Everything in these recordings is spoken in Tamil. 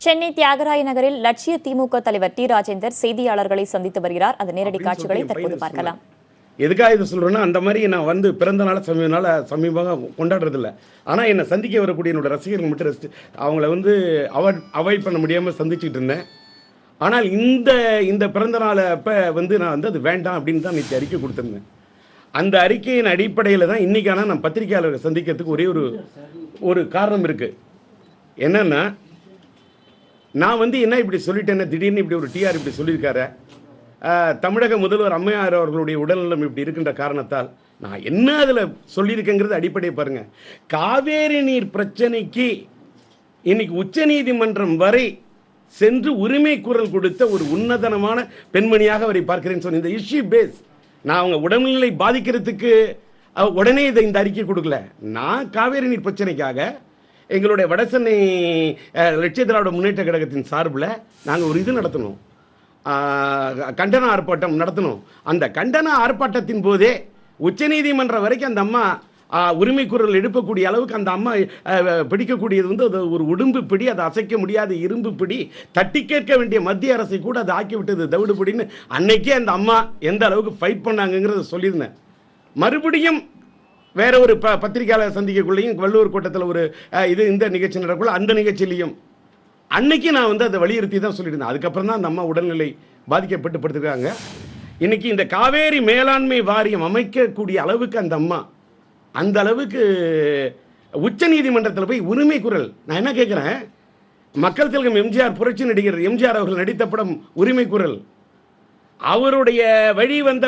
சென்னை தியாகராய நகரில் லட்சிய திமுக தலைவர் டி ராஜேந்தர் செய்தியாளர்களை சந்தித்து வருகிறார். அந்த நேரடி காட்சிகளை தற்போது பார்க்கலாம். எதுக்காக இது சொல்றேன்னா, அந்த மாதிரி நான் வந்து பிறந்த நாள் சமீபமாக கொண்டாடுறது இல்லை. ஆனால் என்னை சந்திக்க வரக்கூடிய என்னோட ரசிகர்கள் மட்டும் அவங்கள வந்து அவாய்ட் பண்ண முடியாமல் சந்திச்சுட்டு இருந்தேன். ஆனால் இந்த பிறந்த நாளை அப்போ வந்து நான் வந்து அது வேண்டாம் அப்படின்னு தான் நேற்று அறிக்கை கொடுத்துருந்தேன். அந்த அறிக்கையின் அடிப்படையில் தான் இன்றைக்கான நான் பத்திரிகையாளர்களை சந்திக்கிறதுக்கு ஒரே ஒரு காரணம் இருக்குது. என்னென்னா, நான் வந்து என்ன இப்படி சொல்லிட்டேன்னா, திடீர்னு இப்படி ஒரு டிஆர் இப்படி சொல்லியிருக்காரு. தமிழக முதல்வர் அம்மையார் அவர்களுடைய உடல்நலம் இப்படி இருக்கின்ற காரணத்தால் நான் என்ன அதில் சொல்லியிருக்கேங்கிறது அடிப்படையை பாருங்கள். காவேரி நீர் பிரச்சனைக்கு இன்னைக்கு உச்சநீதிமன்றம் வரை சென்று உரிமை குரல் கொடுத்த ஒரு உன்னதனமான பெண்மணியாக அவரை பார்க்கிறேன்னு சொன்ன இந்த இஷ்யூ பேஸ். நான் அவங்க உடல்நிலை பாதிக்கிறதுக்கு உடனே இந்த அறிக்கை கொடுக்கல. நான் காவேரி நீர் பிரச்சனைக்காக எங்களுடைய வடசென்னை லட்சிய திராவிட முன்னேற்ற கழகத்தின் சார்பில் நாங்கள் ஒரு இது நடத்தணும், கண்டன ஆர்ப்பாட்டம் நடத்தணும். அந்த கண்டன ஆர்ப்பாட்டத்தின் போதே உச்சநீதிமன்றம் வரைக்கும் அந்த அம்மா உரிமை குரல் எழுப்பக்கூடிய அளவுக்கு அந்த அம்மா பிடிக்கக்கூடியது வந்து அது ஒரு உடும்பு பிடி, அதை அசைக்க முடியாத இரும்பு பிடி, தட்டி கேட்க வேண்டிய மத்திய அரசை கூட அதை ஆக்கி விட்டது தவிடு பிடின்னு அன்னைக்கே அந்த அம்மா எந்த அளவுக்கு ஃபைட் பண்ணாங்கிறத சொல்லியிருந்தேன். மறுபடியும் வேற ஒரு பத்திரிகையாளர் சந்திக்கக்குள்ளேயும் வள்ளுவர் கோட்டத்தில் ஒரு இந்த நிகழ்ச்சி நடக்குள்ள அந்த நிகழ்ச்சியிலையும் அன்னைக்கு நான் வந்து அதை வலியுறுத்தி தான் சொல்லியிருந்தேன். அதுக்கப்புறம் தான் அந்த அம்மா உடல்நிலை பாதிக்கப்பட்டு படுத்துருக்காங்க. இன்னைக்கு இந்த காவேரி மேலாண்மை வாரியம் அமைக்கக்கூடிய அளவுக்கு அந்த அம்மா அந்த அளவுக்கு உச்ச நீதிமன்றத்தில் போய் உரிமை குரல். நான் என்ன கேட்குறேன், மக்கள் திலகம் எம்ஜிஆர், புரட்சி நடிகர் எம்ஜிஆர் அவர்கள் நடித்த படம் உரிமை குரல். அவருடைய வழி வந்த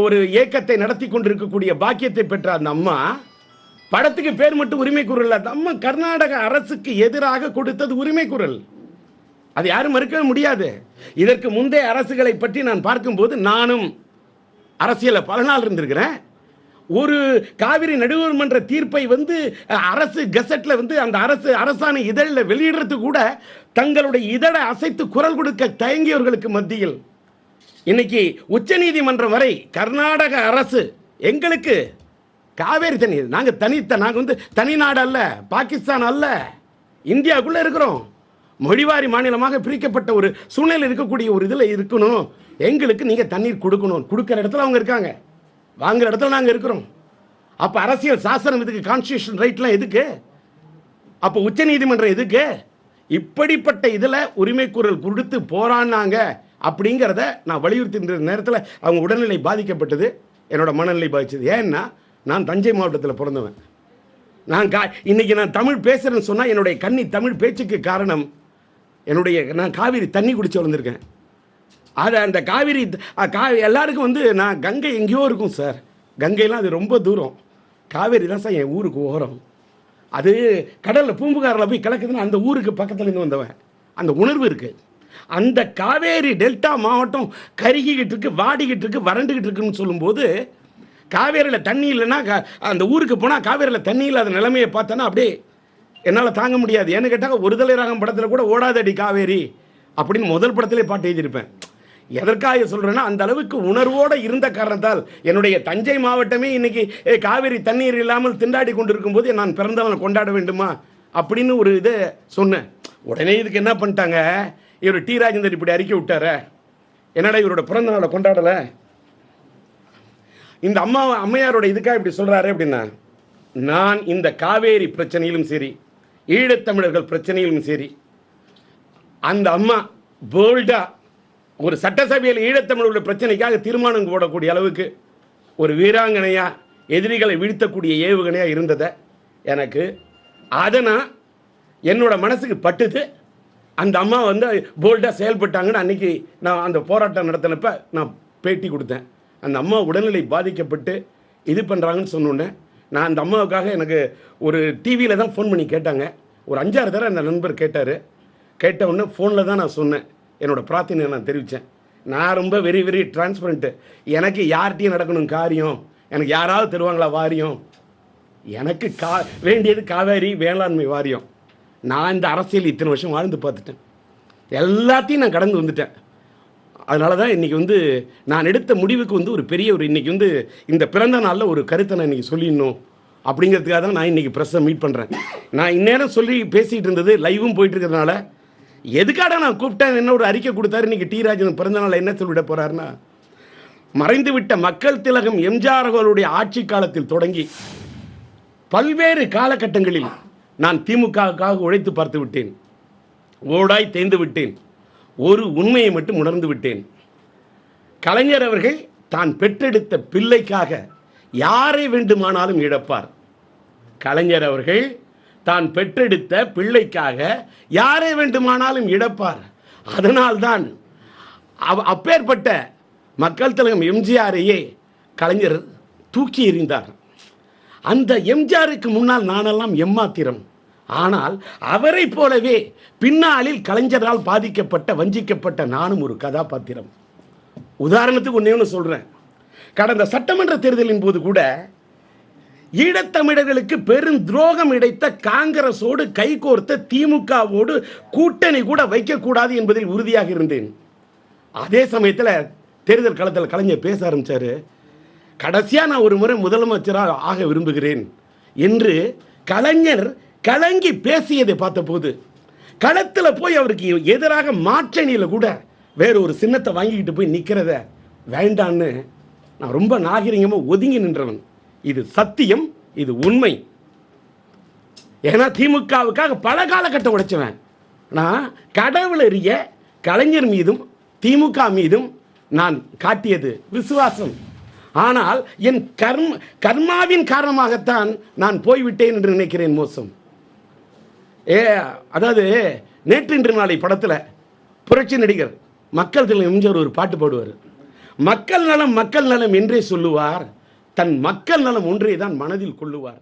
ஒரு இயக்கத்தை நடத்தி கொண்டிருக்கக்கூடிய பாக்கியத்தை பெற்ற அந்த அம்மா படத்துக்கு பேர் மட்டும் உரிமை குரல். அந்த அம்மா கர்நாடக அரசுக்கு எதிராக கொடுத்தது உரிமை குரல். அது யாரும் மறுக்க முடியாது. இதற்கு முந்தைய அரசுகளை பற்றி நான் பார்க்கும்போது நானும் அரசியலில் பல நாள் இருந்திருக்கிறேன். ஒரு காவிரி நடுவர் மன்ற தீர்ப்பை வந்து அரசு கெசட்ல வந்து அந்த அரசாணை இதழில் வெளியிடுறது கூட தங்களுடைய இதழை அசைத்து குரல் கொடுக்க தயங்கியவர்களுக்கு மத்தியில் இன்னைக்கு உச்ச நீதிமன்றம் வரை கர்நாடக அரசு எங்களுக்கு காவேரி தண்ணீர், நாங்கள் வந்து தனி நாடு அல்ல, பாகிஸ்தான் அல்ல, இந்தியாவுக்குள்ள இருக்கிறோம், மொழிவாரி மாநிலமாக பிரிக்கப்பட்ட ஒரு சூழ்நிலை இருக்கக்கூடிய ஒரு இதில் இருக்கணும், எங்களுக்கு நீங்கள் தண்ணீர் கொடுக்கணும். கொடுக்குற இடத்துல அவங்க இருக்காங்க, வாங்குற இடத்துல நாங்கள் இருக்கிறோம். அப்போ அரசியல் சாசனம் எதுக்கு, கான்ஸ்டியூஷன் ரைட்லாம் எதுக்கு, அப்போ உச்ச நீதிமன்றம் எதுக்கு? இப்படிப்பட்ட இதில் உரிமை குரல் கொடுத்து போராடினாங்க அப்படிங்கிறத நான் வலியுறுத்தின்ற நேரத்தில் அவங்க உடல்நிலை பாதிக்கப்பட்டது, என்னோட மனநிலை பாதிச்சது. ஏன்னா நான் தஞ்சை மாவட்டத்தில் பிறந்தவன். இன்னைக்கு நான் தமிழ் பேசுகிறேன்னு சொன்னால் என்னுடைய தமிழ் பேச்சுக்கு காரணம் நான் காவிரி தண்ணி குடிச்சு வந்திருக்கேன். அது அந்த காவிரி எல்லாருக்கும் வந்து நான் கங்கை எங்கேயோ இருக்கும் சார், கங்கைலாம் அது ரொம்ப தூரம், காவேரி தான் சார் என் ஊருக்கு ஓரம். அது கடலில் பூம்புகாரில் போய் கிடக்குதுன்னு அந்த ஊருக்கு பக்கத்துலேருந்து வந்தவன், அந்த உணர்வு இருக்குது. அந்த காவேரி டெல்டா மாவட்டம் கருகிக்கிட்டு இருக்கு, வாடிக்கிட்டு இருக்கு, வறண்டுக்கிட்டு இருக்குன்னு சொல்லும்போது காவேரியில் தண்ணி இல்லைன்னா அந்த ஊருக்கு போனால் காவேரியில் தண்ணி இல்லாத நிலைமையை பார்த்தோன்னா அப்படியே என்னால் தாங்க முடியாது. ஏன்னு கேட்டால் ஒரு தலை ராகம் படத்தில் கூட ஓடாதடி காவேரி அப்படின்னு முதல் படத்திலே பாட்டு எழுதியிருப்பேன். எதற்காக சொல்கிறேன்னா, அந்த அளவுக்கு உணர்வோடு இருந்த காரணத்தால் என்னுடைய தஞ்சை மாவட்டமே இன்னைக்கு காவேரி தண்ணீர் இல்லாமல் திண்டாடி கொண்டிருக்கும் போது நான் பிறந்தவனை கொண்டாட வேண்டுமா அப்படின்னு ஒரு இதை சொன்னேன். உடனே இதுக்கு என்ன பண்ணிட்டாங்க, இவர் டி ராஜேந்தர் இப்படி அறிக்கை விட்டார, என்னடா இவரோட பிறந்த நாளை கொண்டாடலை, இந்த அம்மையாரோட இதுக்காக இப்படி சொல்கிறாரு அப்படின்னா, நான் இந்த காவேரி பிரச்சனையிலும் சரி, ஈழத்தமிழர்கள் பிரச்சனையிலும் சரி, அந்த அம்மா போல்டா ஒரு சட்டசபையில் ஈழத்தமிழர்களுடைய பிரச்சனைக்காக தீர்மானம் போடக்கூடிய அளவுக்கு ஒரு வீராங்கனையா, எதிரிகளை வீழ்த்தக்கூடிய ஏவுகணையா இருந்ததை எனக்கு அதனால் என்னோட மனசுக்கு பட்டுது. அந்த அம்மா வந்து போல்டாக செயல்பட்டாங்கன்னு அன்னைக்கு நான் அந்த போராட்டம் நடத்தினப்ப நான் பேட்டி கொடுத்தேன். அந்த அம்மா உடல்நிலை பாதிக்கப்பட்டு இது பண்ணுறாங்கன்னு சொன்னோன்னே நான் அந்த அம்மாவுக்காக எனக்கு ஒரு டிவியில் தான் ஃபோன் பண்ணி கேட்டாங்க. ஒரு 5-6 தடவை அந்த நண்பர் கேட்ட உடனே ஃபோனில் தான் நான் சொன்னேன், என்னோடய பிரார்த்தனை நான் தெரிவித்தேன். நான் ரொம்ப வெரி வெரி டிரான்ஸ்பரண்ட்டு. எனக்கு யார்கிட்டையும் நடக்கணும் காரியம், எனக்கு யாராவது தருவாங்களா வாரியம், எனக்கு வேண்டியது காவேரி வேளாண்மை வாரியம். நான் இந்த அரசியல் இத்தனை வருஷம் வாழ்ந்து பார்த்துட்டேன், எல்லாத்தையும் நான் கடந்து வந்துட்டேன். அதனால தான் இன்றைக்கி வந்து நான் எடுத்த முடிவுக்கு வந்து ஒரு பெரிய இன்றைக்கி வந்து இந்த பிறந்த நாளில் ஒரு கருத்தை நான் இன்றைக்கி சொல்லிடணும், அப்படிங்கிறதுக்காக தான் நான் இன்றைக்கி ப்ரெஸ்ஸை மீட் பண்ணுறேன். நான் இந்நேரம் சொல்லி பேசிகிட்டு இருந்தது லைவும் போயிட்டு இருக்கிறதுனால எதுக்காக நான் கூப்பிட்டேன், என்ன ஒரு அறிக்கை கொடுத்தாரு. இன்றைக்கி டி ராஜன் பிறந்தநாள் என்ன சொல்லிவிட போகிறாருன்னா, மறைந்துவிட்ட மக்கள் திலகம் எம்ஜிஆர் அவர்களுடைய ஆட்சி காலத்தில் தொடங்கி பல்வேறு காலகட்டங்களில் நான் திமுகவுக்காக உழைத்து பார்த்து விட்டேன், ஓடாய் தேய்ந்து விட்டேன். ஒரு உண்மையை மட்டும் உணர்ந்து விட்டேன். கலைஞர் அவர்கள் தான் பெற்றெடுத்த பிள்ளைக்காக யாரை வேண்டுமானாலும் இழப்பார். கலைஞர் அவர்கள் தான் பெற்றெடுத்த பிள்ளைக்காக யாரை வேண்டுமானாலும் இழப்பார். அதனால்தான் அப்பேற்பட்ட மக்கள் திலகம் எம்ஜிஆரையே கலைஞர் தூக்கி எறிந்தார். அந்த எம்ஜிஆருக்கு முன்னால் நானெல்லாம் எம்மாத்திரம். ஆனால் அவரை போலவே பின்னாளில் கலைஞரால் பாதிக்கப்பட்ட வஞ்சிக்கப்பட்ட நானும் ஒரு கதாபாத்திரம். உதாரணத்துக்கு ஒன்று சொல்கிறேன். கடந்த சட்டமன்ற தேர்தலின் போது கூட ஈழத்தமிழர்களுக்கு பெரும் துரோகம் இழைத்த காங்கிரஸோடு கைகோர்த்த திமுகவோடு கூட்டணி கூட வைக்கக்கூடாது என்பதில் உறுதியாக இருந்தேன். அதே சமயத்தில் தேர்தல் களத்தில் கலைஞர் பேச ஆரம்பித்தார். கடைசியாக நான் ஒரு முறை முதலமைச்சராக ஆக விரும்புகிறேன் என்று கலைஞர் கலங்கி பேசியதை பார்த்தபோது களத்தில் போய் அவருக்கு எதிராக மாற்றணியில் கூட வேற ஒரு சின்னத்தை வாங்கிக்கிட்டு போய் நிற்கிறத வேண்டான்னு நான் ரொம்ப நாகரிகமாக ஒதுங்கி நின்றவன். இது சத்தியம், இது உண்மை. ஏன்னா திமுகவுக்காக பல காலகட்டம் உடைச்சவன். நான் கடவுளறிய கலைஞர் மீதும் திமுக மீதும் நான் காட்டியது விசுவாசம். ஆனால் என் கர்மாவின் காரணமாகத்தான் நான் போய்விட்டேன் என்று நினைக்கிறேன். மோசம். அதாவது நேற்று இன்று நாளை படத்தில் புரட்சி நடிகர் மக்கள் திலகம் எம்ஜிஆர் ஒரு பாட்டு பாடுவார். மக்கள் நலம் மக்கள் நலம் என்றே சொல்லுவார், தன் மக்கள் நலம் ஒன்றே தான் மனதில் கொள்ளுவார்.